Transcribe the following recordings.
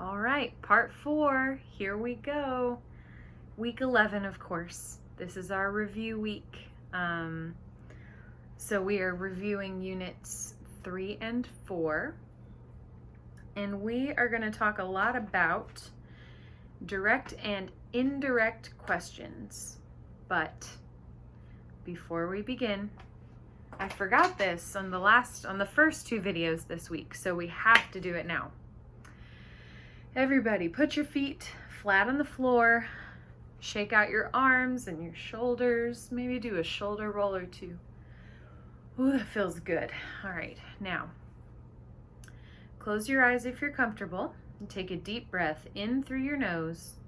All right, part 4, here we go. Week 11, of course. This is our review week. So we are reviewing units 3 and 4. And we are going to talk a lot about direct and indirect questions. But before we begin, I forgot this on the first 2 videos this week, so we have to do it now. Everybody, put your feet flat on the floor, shake out your arms and your shoulders, maybe do a shoulder roll or 2. Ooh, that feels good. All right, now, close your eyes if you're comfortable, and take a deep breath in through your nose,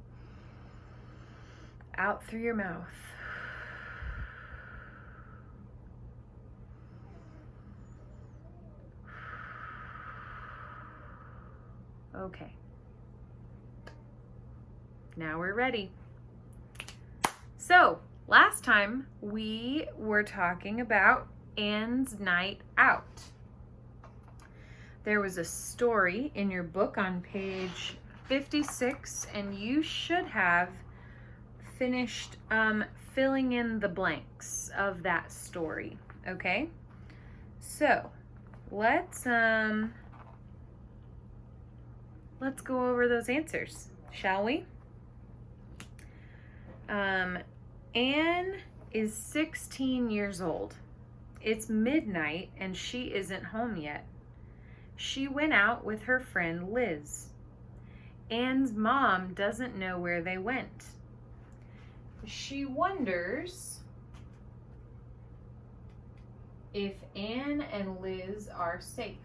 out through your mouth. Okay. Now we're ready. So, last time we were talking about Anne's night out. There was a story in your book on page 56, and you should have finished filling in the blanks of that story, okay? So, let's go over those answers, shall we? Anne is 16 years old. It's midnight and she isn't home yet. She went out with her friend Liz. Anne's mom doesn't know where they went. She wonders if Anne and Liz are safe.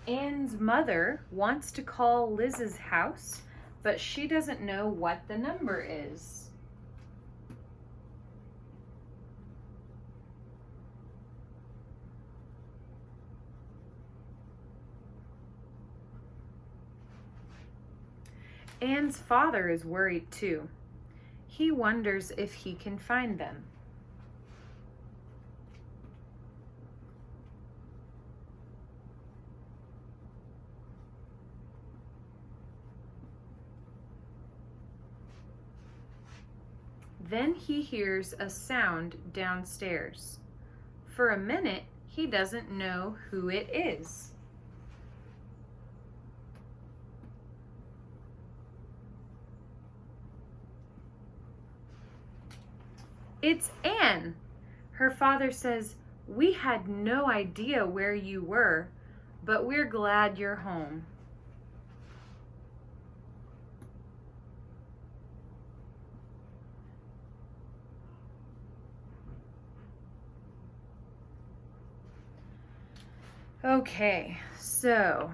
Anne's mother wants to call Liz's house, but she doesn't know what the number is. Anne's father is worried too. He wonders if he can find them. Then he hears a sound downstairs. For a minute, he doesn't know who it is. It's Anne. Her father says, "We had no idea where you were, but we're glad you're home." Okay, so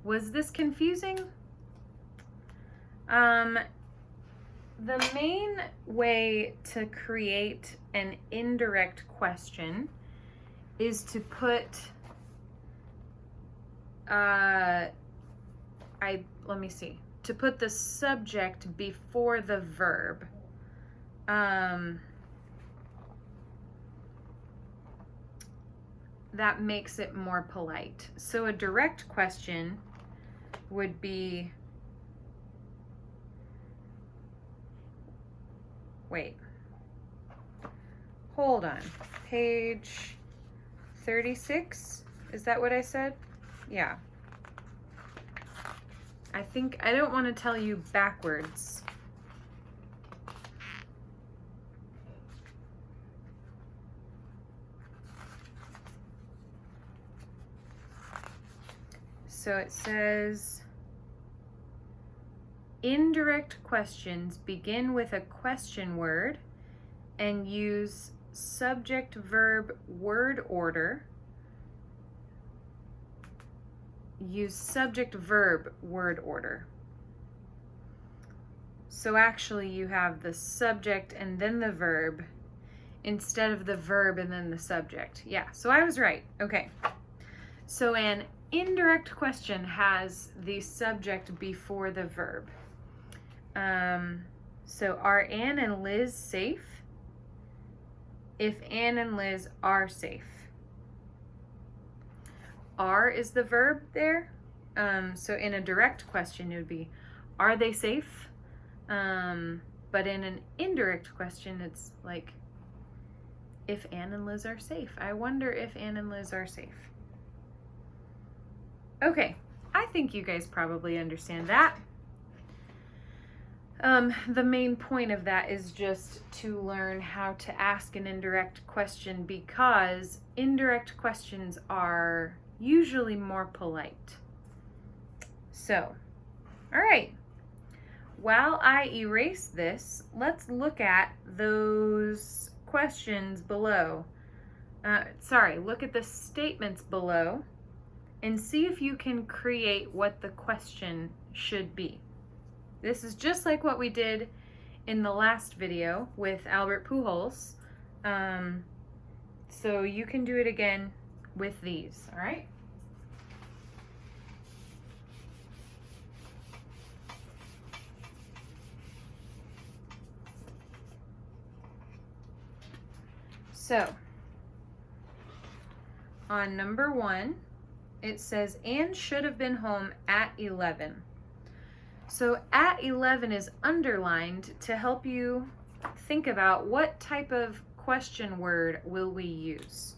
was this confusing? The main way to create an indirect question is to put to put the subject before the verb. That makes it more polite. So a direct question would be, wait, hold on, page 36, is that what I said? Yeah. I don't want to tell you backwards. So it says, indirect questions begin with a question word and use subject-verb word order. Use subject-verb word order. So actually you have the subject and then the verb instead of the verb and then the subject. Yeah, so I was right. Okay. So an indirect question has the subject before the verb. So are Anne and Liz safe? if Anne and Liz are safe. Are is the verb there. So in a direct question, it would be, are they safe? But in an indirect question, it's like, if Anne and Liz are safe. I wonder if Anne and Liz are safe. Okay, I think you guys probably understand that. The main point of that is just to learn how to ask an indirect question, because indirect questions are usually more polite. So, all right. While I erase this, let's look at those questions below. Look at the statements below and see if you can create what the question should be. This is just like what we did in the last video with Albert Pujols. So you can do it again with these, all right? So, on number 1, it says, Anne should have been home at 11. So at 11 is underlined to help you think about what type of question word will we use.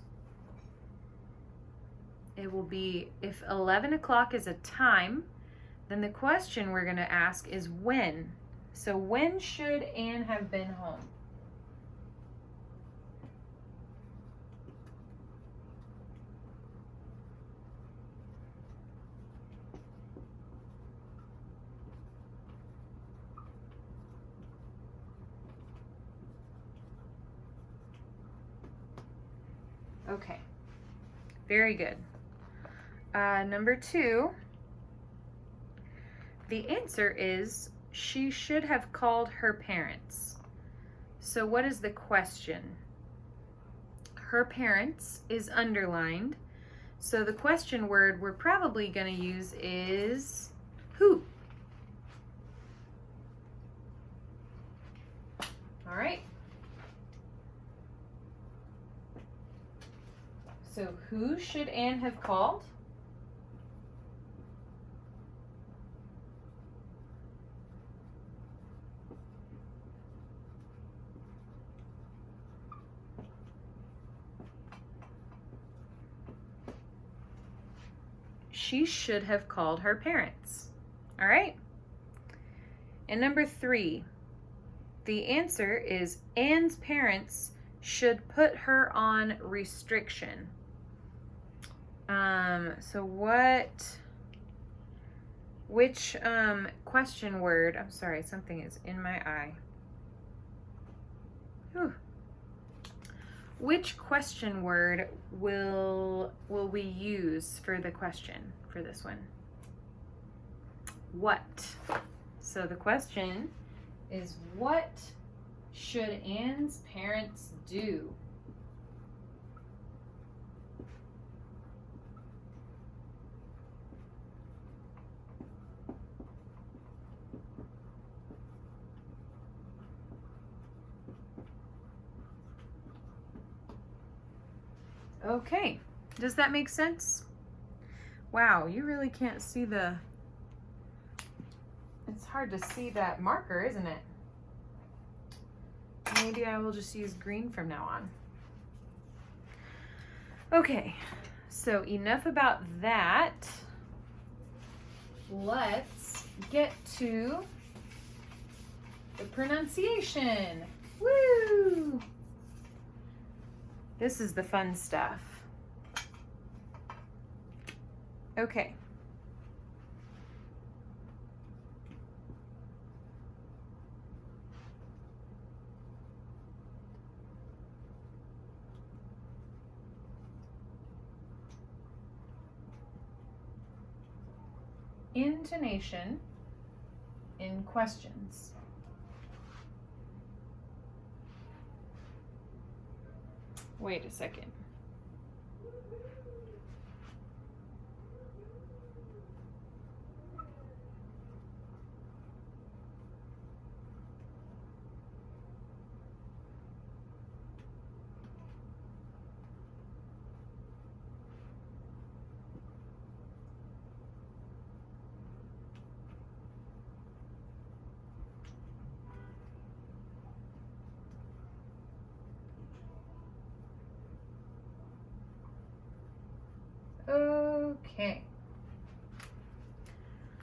It will be, if 11 o'clock is a time, then the question we're going to ask is when. So when should Anne have been home? Okay, very good. Number 2, the answer is she should have called her parents. So what is the question? Her parents is underlined. So the question word we're probably going to use is who. All right. So who should Anne have called? She should have called her parents. All right? And number 3, the answer is Anne's parents should put her on restriction. Which question word, I'm sorry, something is in my eye. Whew. Which question word will we use for the question for this one? What? So the question is, what should Anne's parents do? Okay, does that make sense? Wow, you really can't see it's hard to see that marker, isn't it? Maybe I will just use green from now on. Okay, so enough about that. Let's get to the pronunciation. Woo! This is the fun stuff. Okay. Intonation in questions. Wait a second. Okay.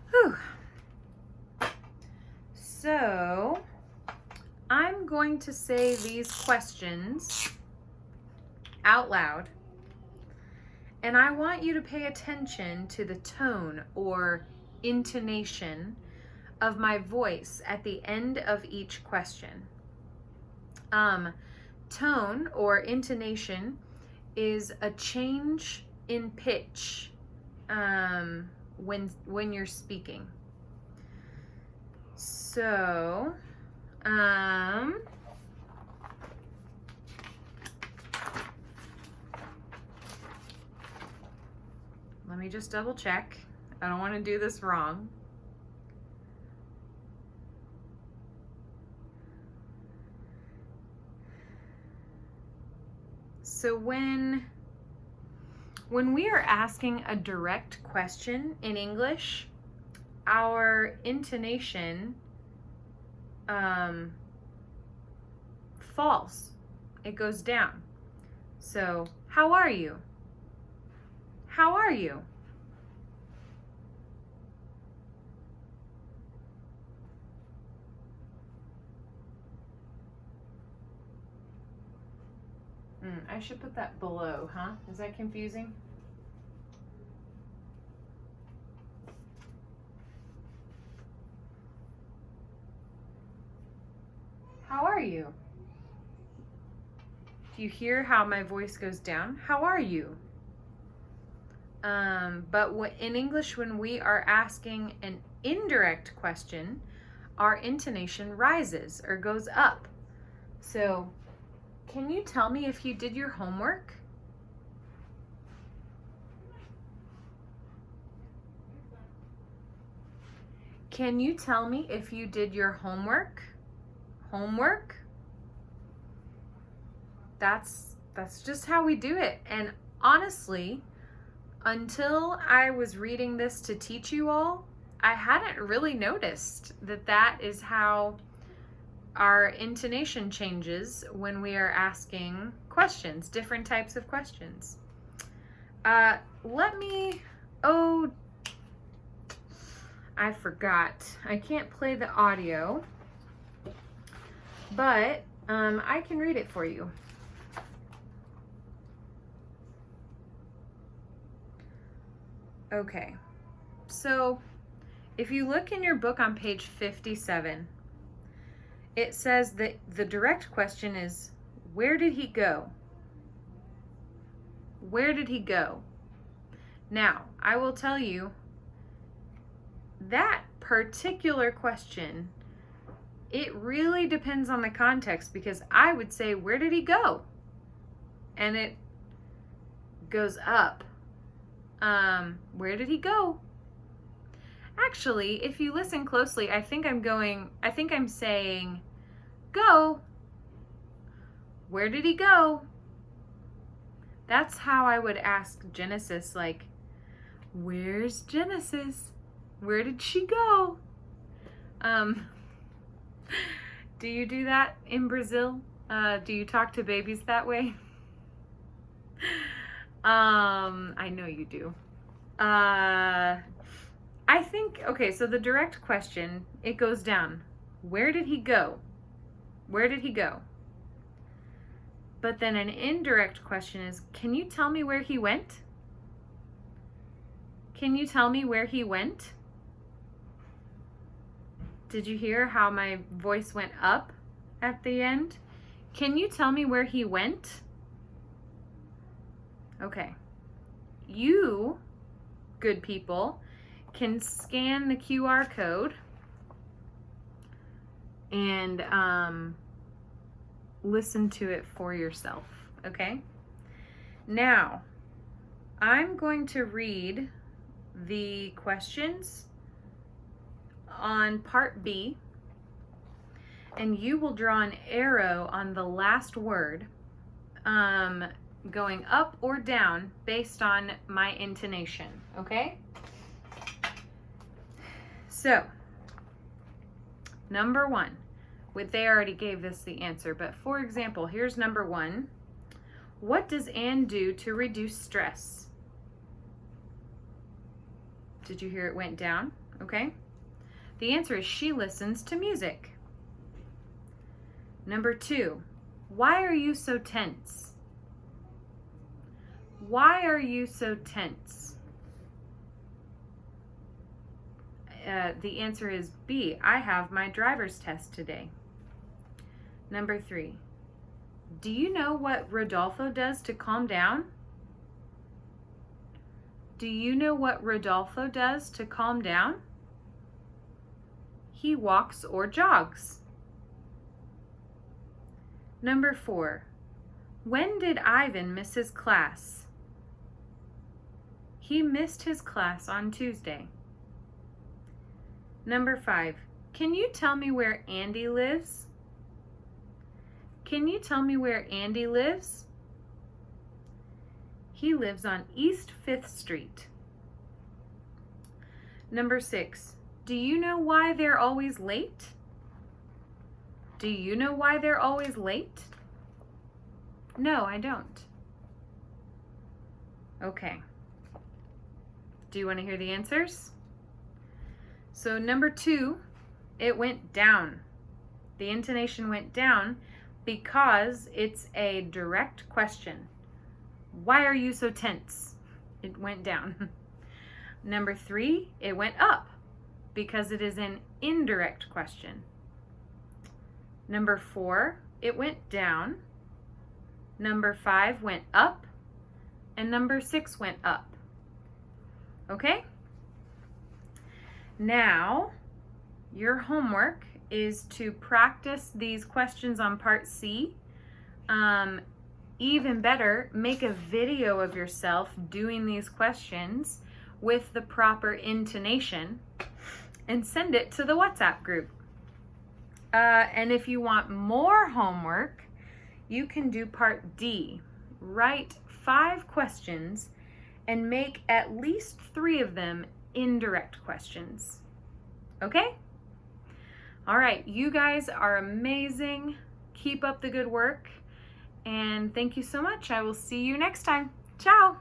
Whew. So, I'm going to say these questions out loud, and I want you to pay attention to the tone or intonation of my voice at the end of each question. Tone or intonation is a change in pitch when you're speaking. So, let me just double check. I don't want to do this wrong. So when we are asking a direct question in English, our intonation falls. It goes down. So, how are you? How are you? I should put that below, huh? Is that confusing? How are you? Do you hear how my voice goes down? How are you? But in English, when we are asking an indirect question, our intonation rises or goes up. So, can you tell me if you did your homework? Can you tell me if you did your homework? Homework? That's just how we do it. And honestly, until I was reading this to teach you all, I hadn't really noticed that is how our intonation changes when we are asking questions, different types of questions. Oh, I forgot. I can't play the audio, but I can read it for you. Okay, so if you look in your book on page 57, it says that the direct question is, where did he go? Where did he go? Now, I will tell you, that particular question, it really depends on the context, because I would say, where did he go? And it goes up. Where did he go? Actually, if you listen closely, I think I'm saying, go. Where did he go? That's how I would ask Genesis, like, where's Genesis? Where did she go? Do you do that in Brazil? Do you talk to babies that way? I know you do. I think, okay, so the direct question, it goes down. Where did he go? Where did he go? But then an indirect question is, can you tell me where he went? Can you tell me where he went? Did you hear how my voice went up at the end? Can you tell me where he went? Okay. You, good people, can scan the QR code and listen to it for yourself, okay? Now, I'm going to read the questions on part B, and you will draw an arrow on the last word, going up or down based on my intonation, okay? So, number one, they already gave this the answer, but for example, here's number one. What does Anne do to reduce stress? Did you hear it went down? Okay. The answer is she listens to music. Number 2, why are you so tense? Why are you so tense? The answer is B, I have my driver's test today. Number 3, do you know what Rodolfo does to calm down? Do you know what Rodolfo does to calm down? He walks or jogs. Number 4, when did Ivan miss his class? He missed his class on Tuesday. Number 5, can you tell me where Andy lives? Can you tell me where Andy lives? He lives on East 5th Street. Number 6, do you know why they're always late? Do you know why they're always late? No, I don't. Okay. Do you want to hear the answers? So number 2, it went down. The intonation went down because it's a direct question. Why are you so tense? It went down. Number 3, it went up because it is an indirect question. Number 4, it went down. Number 5 went up. And number 6 went up. Okay? Now, your homework is to practice these questions on part C. Even better, make a video of yourself doing these questions with the proper intonation and send it to the WhatsApp group. And if you want more homework, you can do part D. Write 5 questions and make at least 3 of them indirect questions. Okay? All right, you guys are amazing. Keep up the good work. And thank you so much. I will see you next time. Ciao.